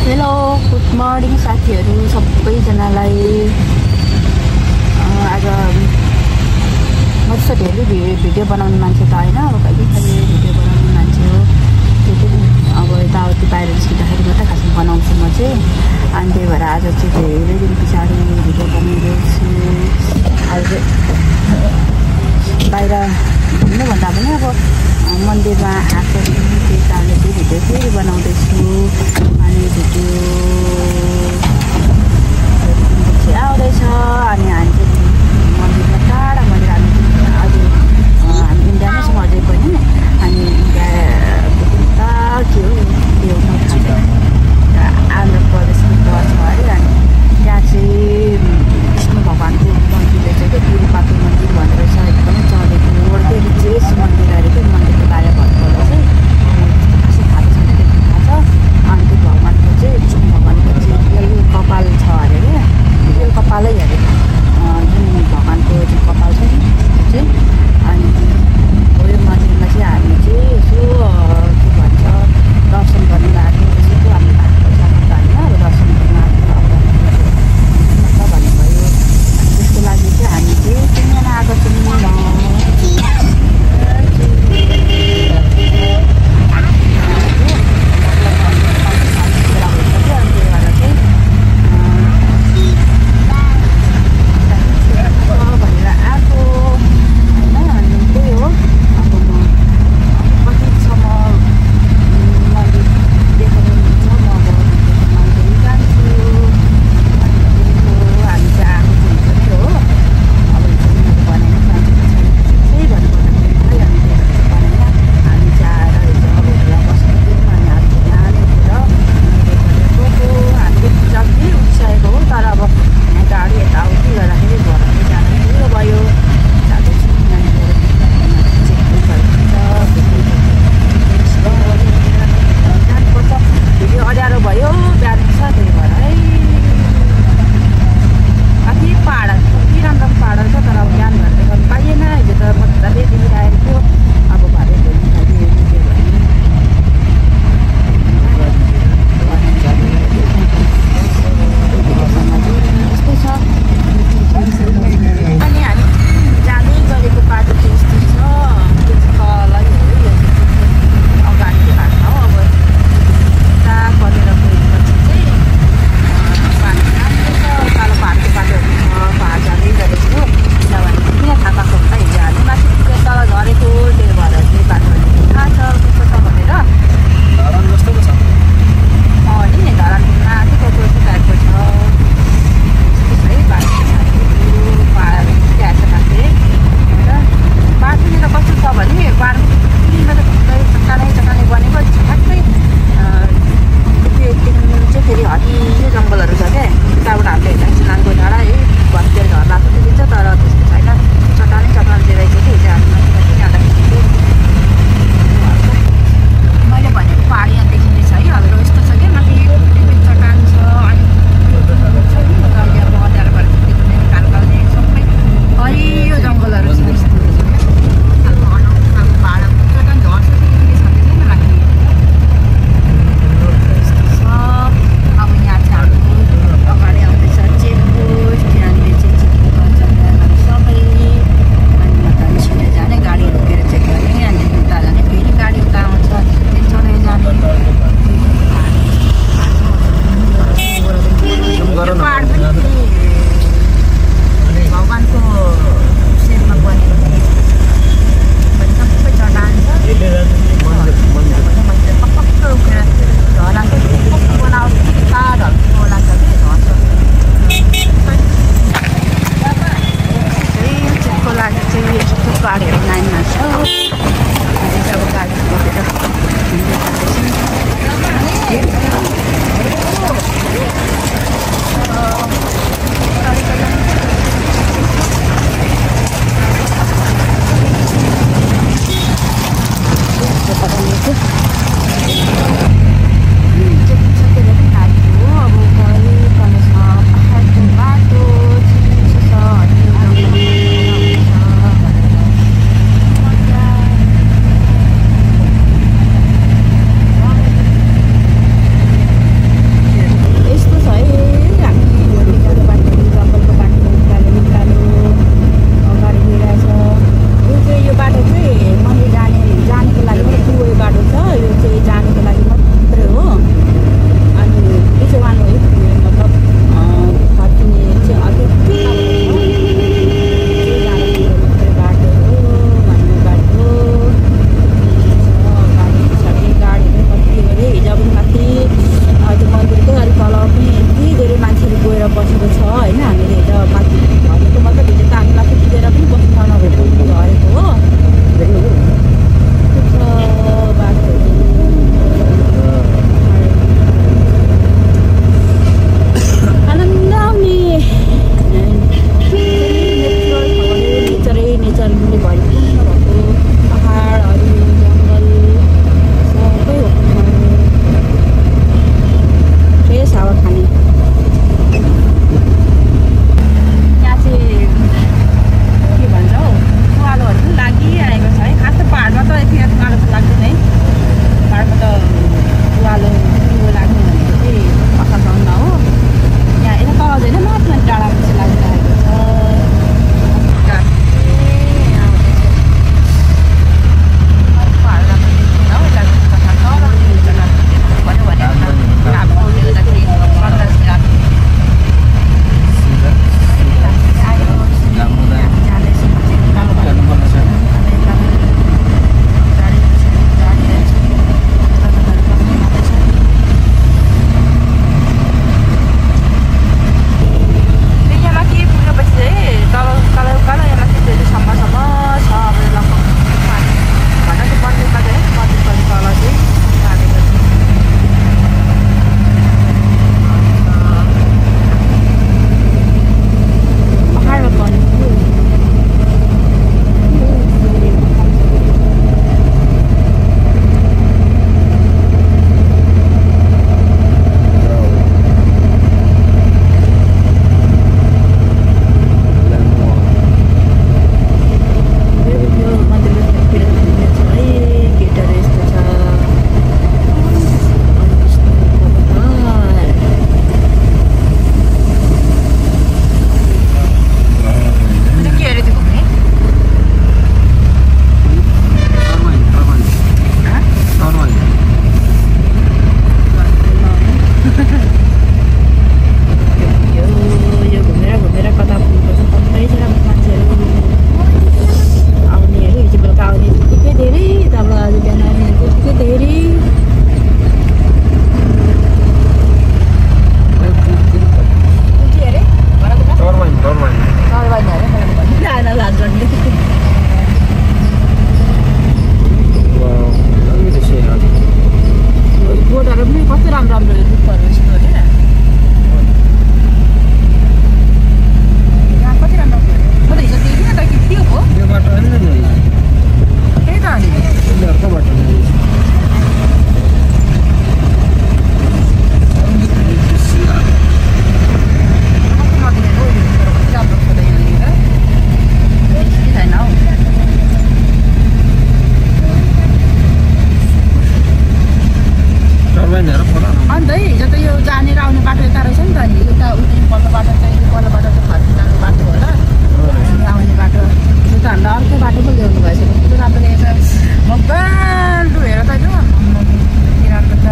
Hello good morning साथीहरू सबैजनालाई। आज म त्यस्तो धेरै भिडियो बनाउने मान्छे त होइन, अब कहिले कहिले भिडियो बनाउने मान्छे हो। त्यो पनि अब यताउति बाहिर निस्किँदाखेरि मात्रै खासमा बनाउँछु म चाहिँ। अनि त्यही भएर आज चाहिँ धेरै दिन पछाडि भिडियो बनाइरहेछु। आज बाहिर घुम्नुभन्दा पनि अब मन्दिरमा आएको त्यही कारणले चाहिँ भिडियो फेरि बनाउँदैछु। अनि भिडियो आउँदैछ अनि हामी चाहिँ मन्दिरमा टाढा मन्दिर हामी इन्डियामै छौँ अझै पनि। अनि इन्डिया के हो त्यो आन्ध्र प्रदेशको पर्छ है। अनि त्यहाँ चाहिँ विष्णु भगवान्को मन्दिरले चाहिँ तिरुपति मन्दिर भनेर चाहिँ एकदमै चलेको वर्ल्डकै रिचेस्ट मन्दिर अरे। त्यो मन्दिरको बारेमा भन्नुपर्दा चाहिँ खासै थाहा छैन, त्यति थाहा छ। यो घुमेर कता पुग्नुपर्छ कतै छ मान्छेहरू आउनेहरू हिजो बेलुका आउने त्यतिकै धेरै तब आज बिहान आउनेहरू त्यतिकै धेरै बोटहरू पनि कस्तो राम्रो राम्रो रुखहरू यस्तो क्या यहाँ कति राम्रो म त हिजो देखिनँ त के थियो हो त्यही त अनि अन्त हिजो त यो जानेर आउने बाटो यता रहेछ नि त नि उता उता पल्लो बाटो चाहिँ पल्लो बाटो चाहिँ फर्किन जाने बाटो होला आउने बाटो यो त हामीलाई अर्को बाटो पो ल्याउनु भएछ कस्तो राम्रो ल्याएछ मजाले लु हेर त लु तिनीहरूको त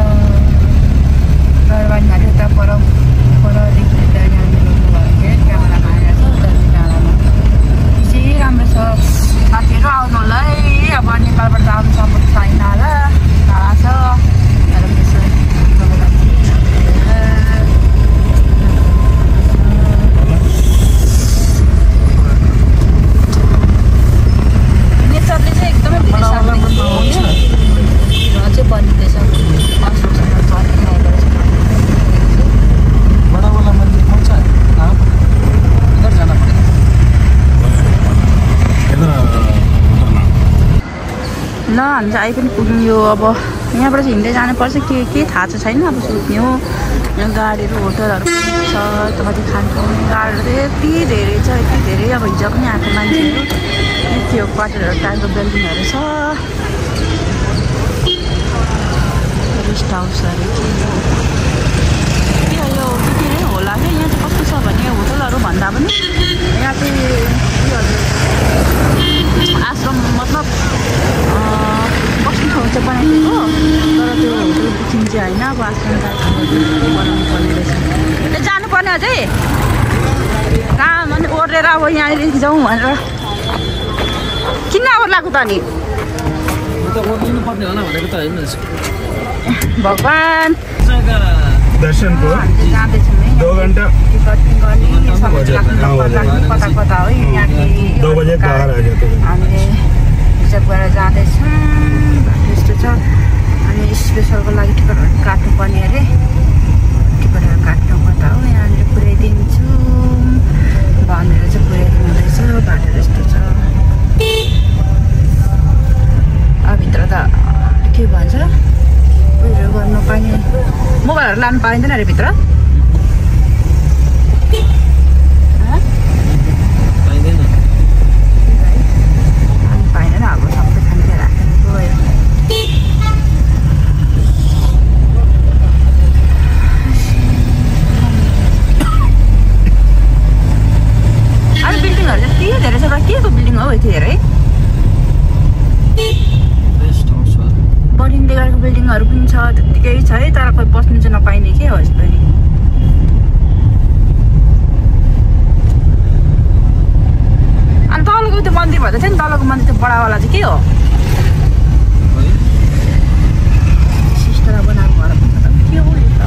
दरबारीहरू यता परदेखि यता यहाँनिर ल्याउनुभयो के क्यामेरामा आइरहेको छ डाँडामा बेसी राम्रो छ साथीहरू आउनु होला है अब नेपालबाट आउनु सम्भव छैन होला टाढा छ नेचरले चाहिँ एकदमै चाहिँ बनिँदैछ ल हामी चाहिँ आइ पनि पुग्यौँ यो अब यहाँबाट चाहिँ हिँड्दै जानुपर्छ के थाहा चाहिँ छैन अब सोध्ने हो यहाँ गाडीहरू होटलहरू पनि छ माथि खान्छौँ गाडीहरू यति धेरै छ यति धेरै अब हिजो पनि आएको मान्छेहरू त्यो क्वार्टरहरू टाइपको बिल्डिङहरू छ रेस्ट हाउसहरू के यो के अरे होला क्या यहाँ चाहिँ कस्तो छ भने होटलहरू भन्दा पनि यहाँ चाहिँ आश्रम मतलब बस्ने ठाउँ चाहिँ बनाइदिएको तर त्यो होटल बुकिङ चाहिँ होइन अब आश्रम बनाउनु पर्ने रहेछ त्यो जानुपर्ने अझै कहाँ भने ओरेर अब यहाँनिर जाउँ भनेर किन ओर्लाएको त नि भगवान् दर्शनको जाँदैछौँ है 2 घन्टा टिकटिङ गर्ने सबै कता कता हो यहाँदेखि 2 बजे बाहर आ जाते हैं हामीले रिजर्भ गरेर जाँदैछौँ बाटो यस्तो छ अनि स्पेसलको लागि टिकटहरू काट्नुपर्ने अरे टिकटहरू काट्नु कता हो यहाँनिर पुऱ्याइदिन्छु भनेर चाहिँ पुऱ्याइदिनु हुँदैछ बाटो यस्तो छ अब भित्र त के भन्छ उयोहरू गर्नु पाइने मोबाइलहरू लानु पाइँदैन अरे भित्र पाइँदैन अब सबै खान्छ राखेर गयो अरू बिल्डिङहरू चाहिँ के धेरै छ र के को बिल्डिङ हो यति धेरै बढिँदै गरेको बिल्डिङहरू पनि छ त्यत्तिकै छ है तर कोही बस्नु चाहिँ नपाइने के हो यस्तो नि अनि तलको त्यो मन्दिर भन्दा चाहिँ नि तलको मन्दिर त्यो बडावाला चाहिँ के हो सिस्टर बनाएको घर पनि छ त के हो यो त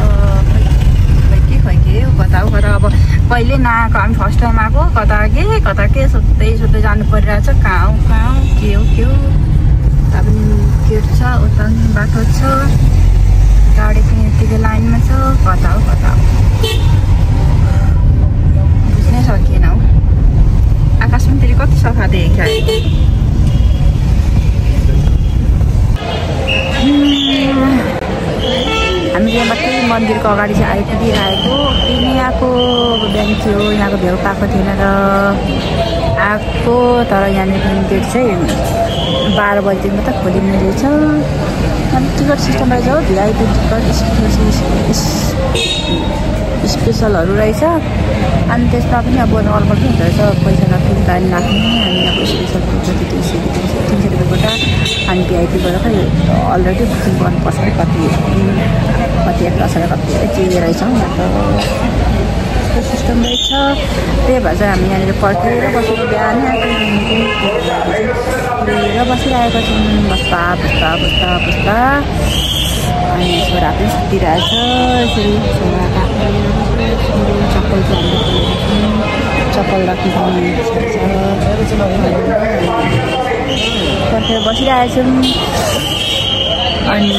खै के हो कता हो कता अब कहिले नआएको हामी फर्स्ट टाइम आएको कता के सोध्दै जानु परिरहेछ कहाँ हो के हो उता पनि गेट छ उता पनि बाटो छ गाडी पनि यतिकै लाइनमा छ कता हो बुझ्नै सकिएन हौ आकाश पनि फेरि कति सफा देखेको हामी यहाँ मात्रै मन्दिरको अगाडि चाहिँ आइपुगिरहेको यहाँको बिहान थियो यहाँको भेउ पाएको थिएन र आएको तर यहाँनिर गेट चाहिँ 12 बजीदेखि मात्रै खोलिने रहेछ टिकट सिस्टम रहेछ हो भिआइपी टिकट स्पेसलहरू रहेछ अनि त्यसमा पनि अब नर्मल पनि हुँदो रहेछ पैसा राख्ने लाइन राख्ने अनि अब स्पेसलको जति 300 रुपियाँ गोटा अनि भिआइपीबाट खै अलरेडी बुकिङ गर्नुपर्छ कति कति 1 लाख कति चिज रहेछ यहाँ त यस्तो सिस्टम रहेछ त्यही भएर चाहिँ हामी यहाँनिर पर्खेर बसेको बिहानै लिएर बसिरहेको छौँ बस्दा अनि छोरा पनि सुतिरहेछ यसरी छोरा चप्पल राख्नु पर्खेर बसिरहेछौँ अनि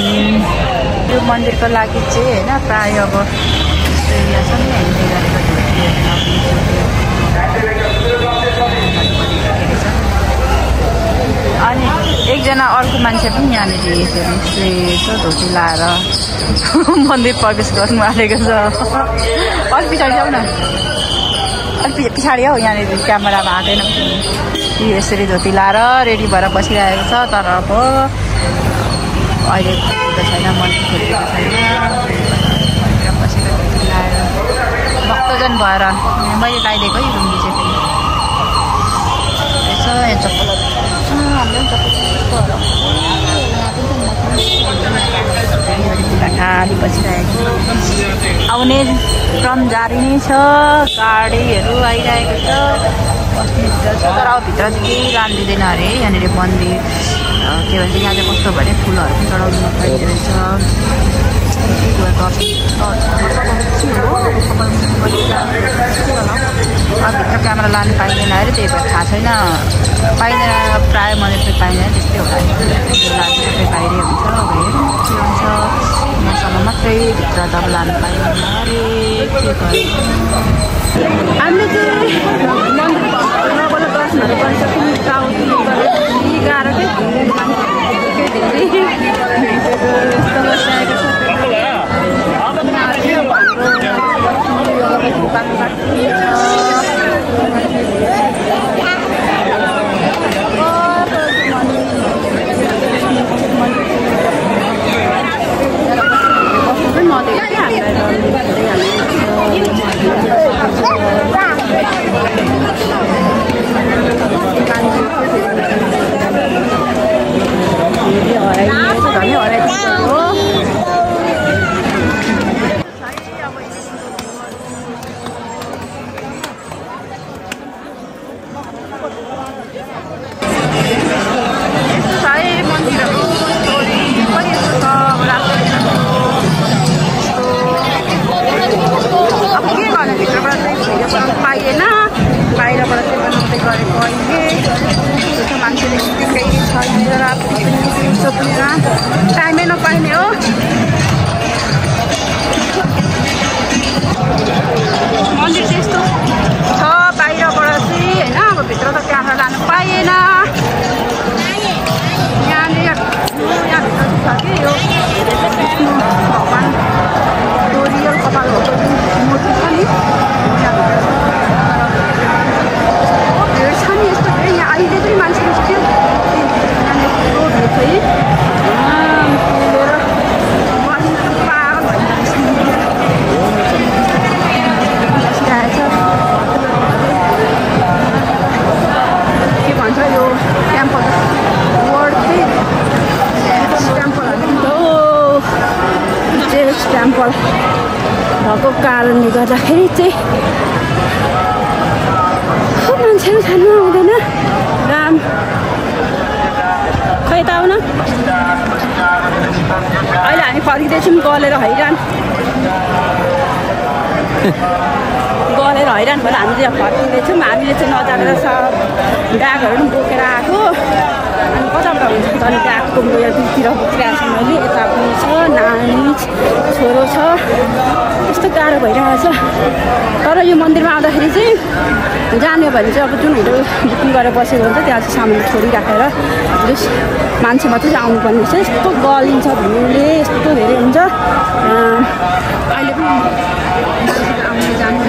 यो मन्दिरको लागि चाहिँ होइन प्राय अब एरियासँगै हामीले गरेको अनि एकजना अर्को मान्छे पनि यहाँनिर यसरी सेतो धोती लाएर मन्दिर प्रवेश गर्नु आएको छ अलिक पछाडि जाऊ न अलिक पछाडि हौ यहाँनिर क्यामेरामा आँटेन यसरी धोती लाएर रेडी भएर बसिरहेको छ तर अब अहिले खोलेको छैन मन्दिर खोलेको छैन बसेको धोती लाएर भक्तजन भएर मैले लगाइदिएको यो रुङ्गी चाहिँ फेरि यसो यहाँ चप्पलहरू हाम्रो खाली बसिरहेको आउने क्रम जारी नै छ गाडीहरू आइरहेको छ बस्नेभित्र छ तर अब भित्र चाहिँ केही लान दिँदैन अरे यहाँनिर मन्दिर के भन्छ यहाँ चाहिँ कस्तो भने फुलहरू पनि चढाउनु नपाइने रहेछ भित्र क्यामेरा लानु पाइँदैन अरे त्यही भएर थाहा छैन पाइँदैन प्रायः मन्दिर चाहिँ पाइँदैन त्यस्तै होला लानु बाहिरै हुन्छ अब हेरौँ के हुन्छ मसँग मात्रै भित्र त लानु पाइँदैन अरे के गर्नु हामीले चाहिँ मन्दिर दर्शनहरू गरिसक्यौँ गाह्रो टाइमै नपाइने हो मन्दिर त्यस्तो छ बाहिरबाट चाहिँ होइन अब भित्र त क्यामेरा लानु पाइएन यहाँभित्र छ कि यो विष्णु भगवान् डोरियल कपाल भएको मूर्ति छ नि भिड छ नि यस्तो भिड यहाँ अहिले पनि मान्छे निस्क्यो यहाँनिर भिड छ टेम्पल भएको कारणले गर्दाखेरि चाहिँ मान्छेहरू छान्नु आउँदैन राम खै त आउन अहिले हामी फर्किँदैछौँ गलेर हैरान भएर हामी चाहिँ फर्किँदैछौँ हामीले चाहिँ नजानेर सब ब्यागहरू पनि बोकेर आएको अनि कताबाट हुन्छ अनि ब्यागको दुईतिर बोकिरहेको छु मैले यता पनि छ नानी छोरो छ यस्तो गाह्रो भइरहेछ तर यो मन्दिरमा आउँदाखेरि चाहिँ जाने भने चाहिँ अब जुन होटल बुकिङ गरेर बसेको हुन्छ त्यहाँ चाहिँ सामान छोडिराखेर जस मान्छे मात्रै चाहिँ आउनुपर्ने रहेछ यस्तो गलिन्छ भिडले यस्तो धेरै हुन्छ अहिले पनि आउने जानु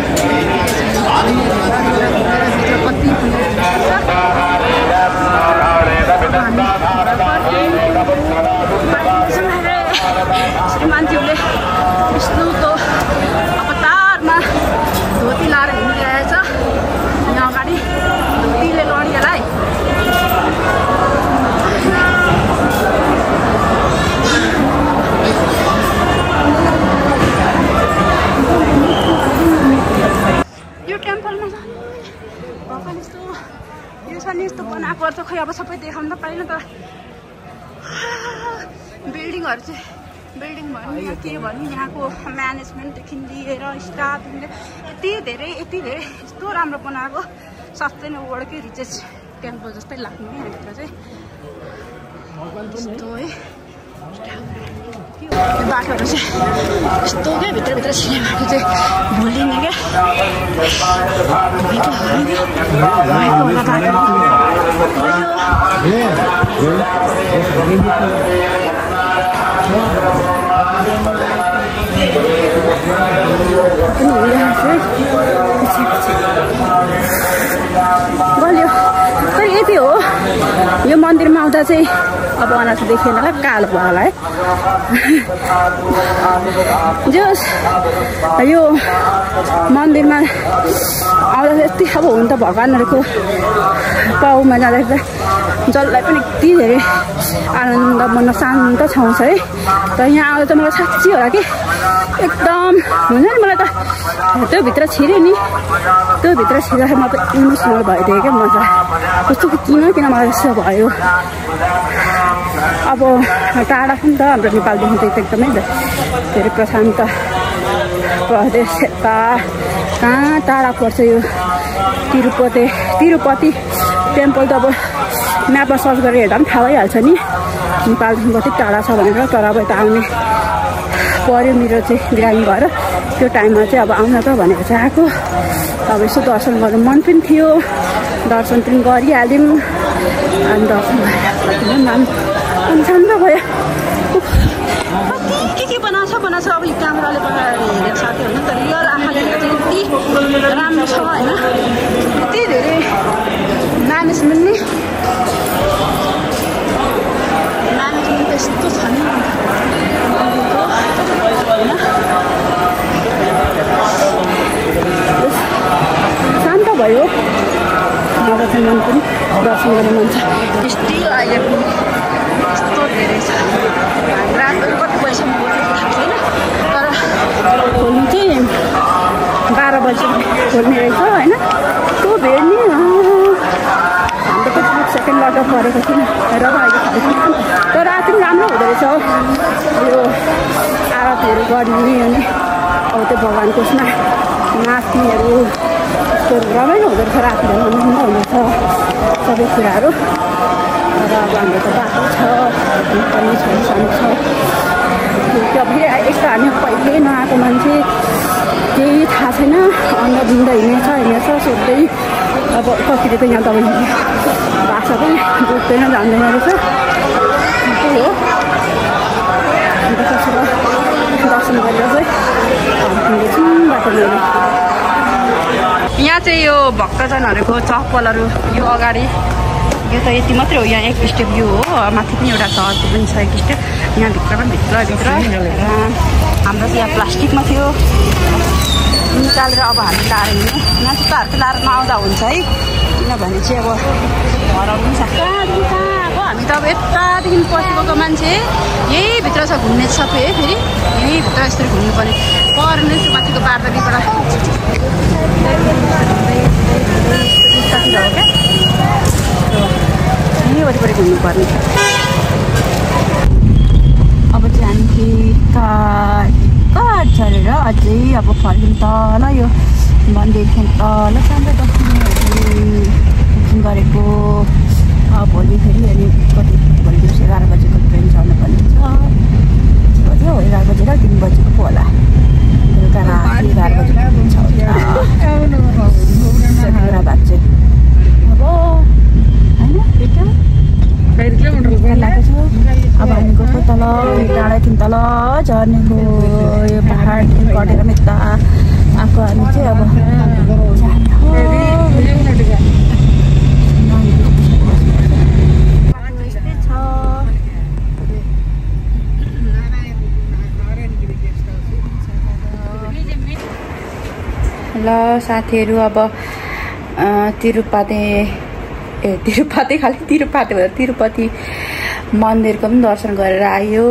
कति मान्छेहरूले यस्तो अवतारमा धोती लाएर हिँडिरहेछ यहाँ अगाडि धोतीले लडिएलाई नि यस्तो बनाएको त खै अब सबै देखाउन त पाइनँ त बिल्डिङहरू चाहिँ बिल्डिङ भन्नु यहाँ के भन्नु यहाँको म्यानेजमेन्टदेखि लिएर स्टाफदेखि यति धेरै यस्तो राम्रो बनाएको सस्टेन वर्ल्डकै रिचेस्ट टेम्पल जस्तै लाग्ने यहाँभित्र चाहिँ यस्तो है बाटोहरू चाहिँ यस्तो क्या भित्रभित्र छिर्ने बाटो चाहिँ भोलिने क्या गल्यो फेरि यति हो यो मन्दिरमा आउँदा चाहिँ अब अनाथ देखिएन होला कालो भयो होला है जस यो मन्दिरमा आउँदा यति अब हुन त भगवान्हरूको पाउमा जाँदाखेरि जसलाई पनि यति धेरै आनन्द मन शान्त छाउँछ है तर यहाँ आउँदा त मलाई साँच्ची होला कि एकदम हुन्छ नि मलाई त त्यो भित्र छिरेँ नि त्यो भित्र छिर्दाखेरि म त इमोसनल भइदिएँ क्या मजा कस्तो किन मलाई यस्तो भयो अब टाढा पनि त हाम्रो नेपालदेखि त एकदमै धेरै प्रशान्त प्रदेश यता कहाँ टाढा पर्छ यो तिरुपति टेम्पल त अब म्यापमा सर्च गरेर हेर्दा पनि थाहा भइहाल्छ नि नेपालदेखि कति टाढा छ भनेर तर अब यता आउने पर्यो मेरो चाहिँ बिरामी भएर त्यो टाइममा चाहिँ अब आउन त भनेको चाहिँ आएको अब यसो दर्शन गर्नु मन पनि थियो दर्शन पनि गरिहाल्यौँ अनि दर्शन गरेर शान्त भयो के बनाउँछ अब यो क्यामेराले बनाएर हेरेर साथीहरू तर रियल आँखाले चाहिँ यति राम्रो छ होइन यति धेरै म्यानेजमेन्ट यस्तो छ नि शान्त भयो मलाई चाहिँ मन पनि दर्शन गर्ने मन छ स्टिल अहिले पनि यस्तो धेरै छ रात पनि कति बजीसम्म थाहा छैन तर खोल्नु चाहिँ 12 बजी खोल्ने रहेछ होइन त्यो भेड नि हाम्रो त सेकेन्ड लकडाउन परेको थिएन र अहिले तर राति पनि राम्रो हुँदो रहेछ यो आरतीहरू गर्ने अनि अब त्यो भगवान्को उसमा नाच्नेहरू यस्तो रमाइलो हुँदो रहेछ राति रमाइलो हुँदो सबै कुराहरू र अब हाम्रो त बाटो छ पनि सानो छ अब यस्तो हामी कहिले नआएको मान्छे केही थाहा छैन अन्त दिँदा हिँडेछ सोध्दै अब कतिले त यहाँ तपाईँ भाषा पनि बुझ्दैन जान्दैन रहेछ त्यही हो अन्त त्यसो दर्शन गरेर चाहिँ हिँडेछौँ बाटो लिएर यहाँ चाहिँ यो भक्तजनहरूको चप्पलहरू यो अगाडि यो त यति मात्रै हो यहाँ एक स्टेप यो हो माथि पनि एउटा छ अर्को पनि छ एक स्टेप यहाँभित्र पनि भित्र हाम्रो चाहिँ यहाँ प्लास्टिकमा थियो निकालेर अब हामी लाएर हिँड्नु यहाँ जुत्ताहरू लाएर नआउँदा हुन्छ है किनभने चाहिँ अब हराउनु पनि सक्छ कहाँ हामी त अब यतादेखि पछि गएको मान्छे यही भित्र छ घुम्ने सबै है फेरि यही भित्र यसरी घुम्नुपर्ने पर्ने त्यो माथिको बाटोबाट हो क्या यही वरिपरि घुम्नुपर्ने अब चाहिँ हामी कहाँ झरेर अझै अब फर्किनु तल यो मन्दिरदेखि तल सानो दर्शन गरेको भोलि फेरि अनि कति भोलि दिउँसो 11 बजीको ट्रेन चढ्नुपर्ने छ बज्यो 11 बजी र 3 बजीको पो होला बेलुका राति 11 बजीको ट्रेन छ भात चाहिँ अब होइन लागेको छ अब हामी गएको तल डाँडादेखि तल झर्नेको यो पाहाडदेखि कटेर यता आएको हामी चाहिँ अब ल साथीहरू अब तिरुपति मन्दिरको पनि दर्शन गरेर आयो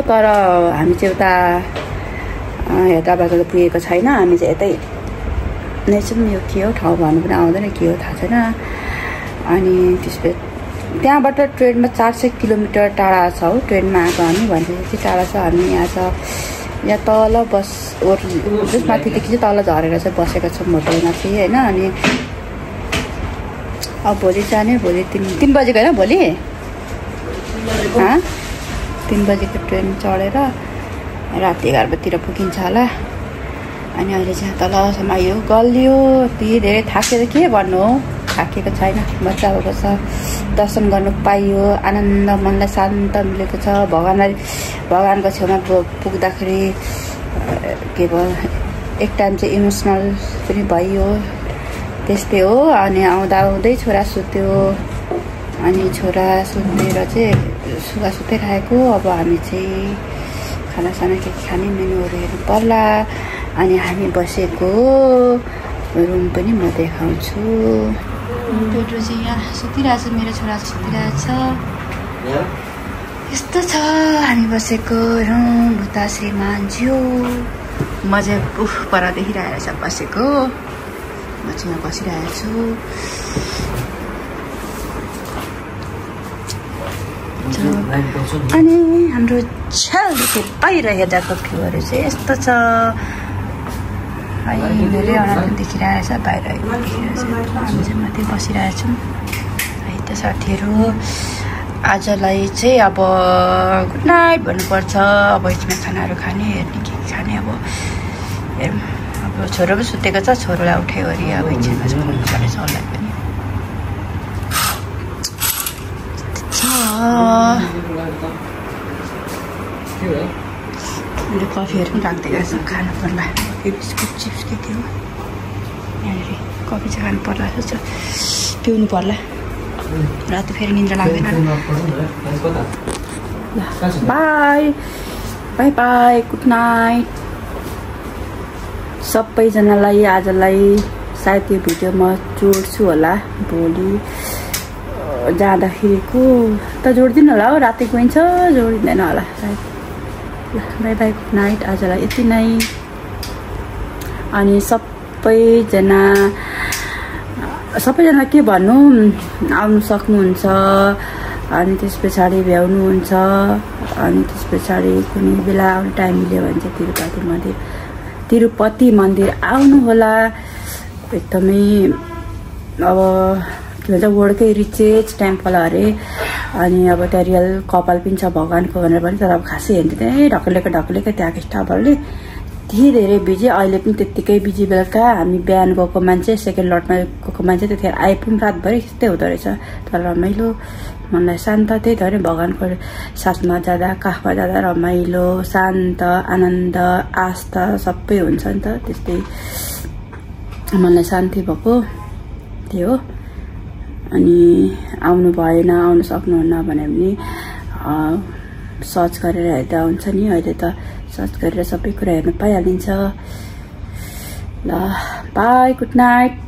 तर हामी चाहिँ उता हेदाबादबाट पुगेको छैन हामी चाहिँ यतै नै चाहिँ यो के हो ठाउँ भन्नु पनि आउँदैन के हो थाहा छैन। अनि त्यसपछि त्यहाँबाट ट्रेनमा 400 किलोमिटर टाढा छ हौ ट्रेनमा आएको हामी भनेपछि टाढा छ। हामी यहाँ छ यहाँ तल बस जस माथिदेखि चाहिँ तल झरेर चाहिँ बसेका छौँ होटलमा चाहिँ होइन। अनि अब भोलि जाने भोलि 3 बजेको होइन भोलि 3 बजेको ट्रेन चढेर राति 11 बजीतिर पुगिन्छ होला। अनि अहिले चाहिँ तलसम्म आयो गलियो यति धेरै थाकेर के भन्नु हो थाकेको छैन मजा आएको छ दर्शन गर्नु पाइयो आनन्द मनलाई शान्त मिलेको छ। भगवानको छेउमा पुग्दाखेरि के भयो एक टाइम चाहिँ इमोसनल पनि भइयो त्यस्तै हो। अनि आउँदा आउँदै छोरा सुत्यो अनि छोरा सुतेर चाहिँ सुगा सुतिरहेको। अब हामी चाहिँ खानासाना के खाने मेनुहरू हेर्नु पर्ला। अनि हामी बसेको रुम पनि म देखाउँछु। बेडरुम चाहिँ यहाँ सुतिरहेछ मेरो छोरा सुतिरहेछ यस्तो छ हामी बसेको रुम। उता श्रीमान्ज्यू म चाहिँ पर देखिरहेको छ बसेको म चाहिँ यहाँ बसिरहेको छु। अनि हाम्रो छेउदेखि बाहिर हेर्दाको भ्यूहरू चाहिँ यस्तो छ धेरै अनलाइन देखिरहेछ बाहिर देखिरहेछ। हामी चाहिँ माथि बसिरहेछौँ है त साथीहरू। आजलाई चाहिँ अब गुड नाइट भन्नुपर्छ। अब यसमा खानाहरू खाने हेर्ने के खाने अब हेरौँ। अब छोरो पनि सुतेको छ छोरोलाई उठाइवरि अब एकछिनमा चाहिँ फोन गरेछ उसलाई पनि मैले कफीहरू पनि राखिदिएको छु खानु पर्ला बिस्कुट चिप्स के हो यहाँनिर कफी चाहिँ खानु पर्ला जस्तो पिउनु पर्ला राति फेरि निन्द्रा लाग्दैन। By by by good night सबैजनालाई। आजलाई सायद यो भिडियो म जोड्छु होला भोलि जाँदाखेरिको त जोड्दिनँ होला हो राति गइन्छ जोडिँदैन होला सायद। बाई बाई गुड नाइट आजलाई यति नै। अनि सबैजना के भन्नु आउनु सक्नुहुन्छ अनि त्यस पछाडि भ्याउनुहुन्छ अनि त्यस पछाडि कुनै बेला आउने टाइम मिल्यो भने चाहिँ तिरुपति मन्दिर आउनु होला। एकदमै अब के भन्छ वर्ल्डकै रिचेस्ट टेम्पल अरे। अनि अब त्यहाँ रियल कपाल पनि छ भगवान्को भनेर पनि तर अब खासै हेर्दै ढकलेको त्यहाँको स्टाफहरूले त्यति धेरै बिजी अहिले पनि त्यत्तिकै बिजी। बेलुका हामी बिहान गएको मान्छे सेकेन्ड लटमा गएको मान्छे त्यतिखेर आए पनि रातभरि त्यस्तै हुँदो रहेछ। तर रमाइलो मनलाई शान्त त्यही त हो भगवान्को साथमा जाँदा काखमा जाँदा रमाइलो शान्त आनन्द आस्था सबै हुन्छ नि त त्यस्तै मनलाई शान्ति भएको त्यही हो। अनि आउनु भएन आउनु सक्नुहुन्न भने पनि सर्च गरेर हेर्दा हुन्छ नि। अहिले त सर्च गरेर सबै कुरा हेर्नु पाइहालिन्छ। ल बाई गुड नाइट।